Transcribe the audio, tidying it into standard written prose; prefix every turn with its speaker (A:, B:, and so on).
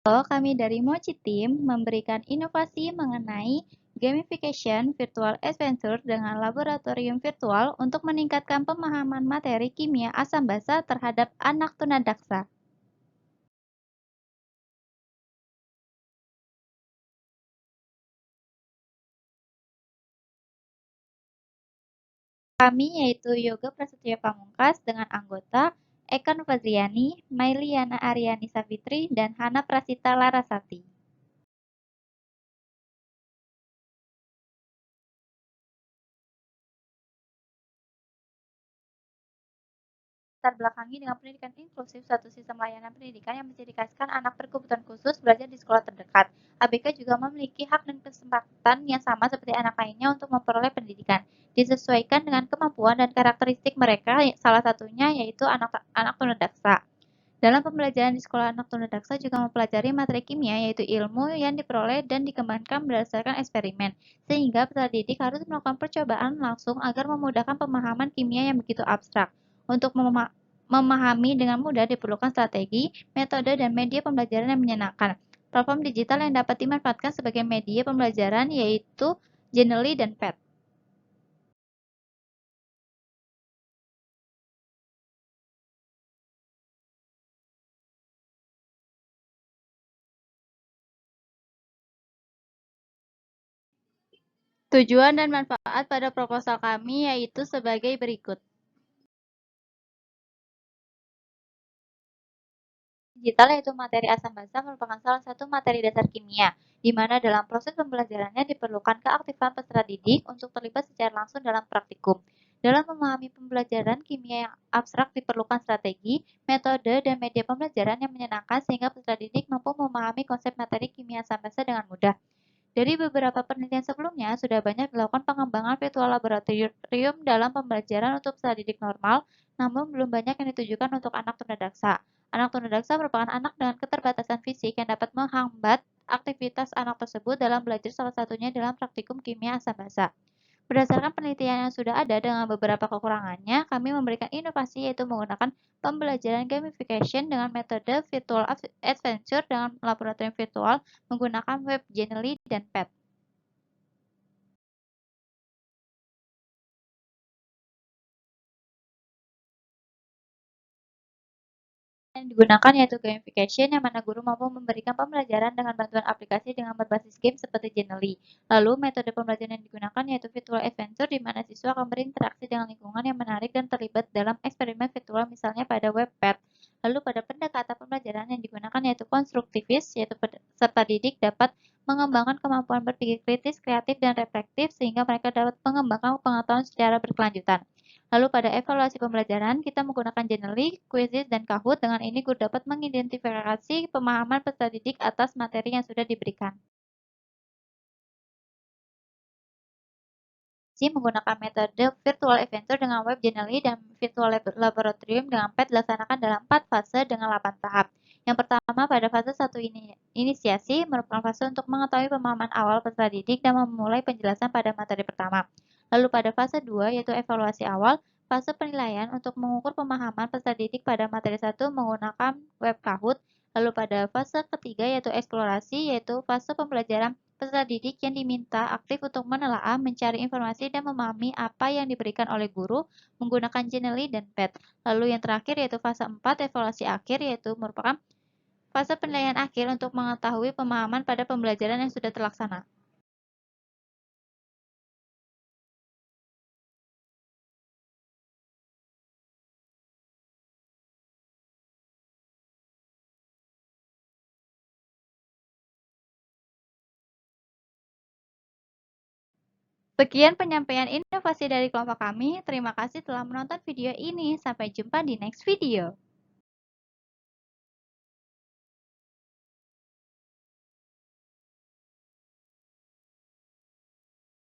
A: Kami dari Mochi Team memberikan inovasi mengenai gamification virtual adventure dengan laboratorium virtual untuk meningkatkan pemahaman materi kimia asam basa terhadap anak tunadaksa. Kami yaitu Yoga Prasetya Pamungkas dengan anggota Eka Nurfaziani, Mailiana Aryani Savitri, dan Hana Prasita Larasati. Latar belakangi dengan pendidikan inklusif, suatu sistem layanan pendidikan yang menjadikan anak berkebutuhan khusus belajar di sekolah terdekat. ABK juga memiliki hak dan kesempatan yang sama seperti anak lainnya untuk memperoleh pendidikan, disesuaikan dengan kemampuan dan karakteristik mereka, salah satunya yaitu anak tunadaksa. Dalam pembelajaran di sekolah anak tunadaksa juga mempelajari materi kimia, yaitu ilmu yang diperoleh dan dikembangkan berdasarkan eksperimen, sehingga peserta didik harus melakukan percobaan langsung agar memudahkan pemahaman kimia yang begitu abstrak. Untuk memahami dengan mudah diperlukan strategi, metode, dan media pembelajaran yang menyenangkan. Platform digital yang dapat dimanfaatkan sebagai media pembelajaran yaitu Genially dan PET. Tujuan dan manfaat pada proposal kami yaitu sebagai berikut. Digital yaitu materi asam basa merupakan salah satu materi dasar kimia, di mana dalam proses pembelajarannya diperlukan keaktifan peserta didik untuk terlibat secara langsung dalam praktikum. Dalam memahami pembelajaran kimia yang abstrak diperlukan strategi, metode, dan media pembelajaran yang menyenangkan sehingga peserta didik mampu memahami konsep materi kimia asam basa dengan mudah. Dari beberapa penelitian sebelumnya, sudah banyak dilakukan pengembangan virtual laboratorium dalam pembelajaran untuk peserta didik normal, namun belum banyak yang ditujukan untuk anak tunadaksa. Anak tunadaksa merupakan anak dengan keterbatasan fisik yang dapat menghambat aktivitas anak tersebut dalam belajar, salah satunya dalam praktikum kimia asam basa. Berdasarkan penelitian yang sudah ada dengan beberapa kekurangannya, kami memberikan inovasi yaitu menggunakan pembelajaran gamification dengan metode virtual adventure dengan laboratorium virtual menggunakan web Genially dan PET. Yang digunakan yaitu gamification yang mana guru mampu memberikan pembelajaran dengan bantuan aplikasi dengan berbasis game seperti Genially. Lalu metode pembelajaran yang digunakan yaitu virtual adventure di mana siswa akan berinteraksi dengan lingkungan yang menarik dan terlibat dalam eksperimen virtual misalnya pada web pad. Lalu pada pendekatan pembelajaran yang digunakan yaitu konstruktivis, yaitu peserta didik dapat mengembangkan kemampuan berpikir kritis, kreatif, dan reflektif sehingga mereka dapat mengembangkan pengetahuan secara berkelanjutan. Lalu pada evaluasi pembelajaran, kita menggunakan Genially, Quizzes, dan Kahoot. Dengan ini guru dapat mengidentifikasi pemahaman peserta didik atas materi yang sudah diberikan. Menggunakan metode virtual adventure dengan web Genially dan virtual laboratorium dengan PET dilaksanakan dalam 4 fase dengan 8 tahap. Yang pertama, pada fase 1 ini, inisiasi merupakan fase untuk mengetahui pemahaman awal peserta didik dan memulai penjelasan pada materi pertama. Lalu pada fase 2, yaitu evaluasi awal, fase penilaian untuk mengukur pemahaman peserta didik pada materi 1 menggunakan web Kahoot. Lalu pada fase ketiga, yaitu eksplorasi, yaitu fase pembelajaran peserta didik yang diminta aktif untuk menelaah, mencari informasi, dan memahami apa yang diberikan oleh guru menggunakan Genially dan PET. Lalu yang terakhir yaitu fase 4, evaluasi akhir, yaitu merupakan fase penilaian akhir untuk mengetahui pemahaman pada pembelajaran yang sudah terlaksana. Sekian penyampaian inovasi dari kelompok kami. Terima kasih telah menonton video ini. Sampai jumpa di next video.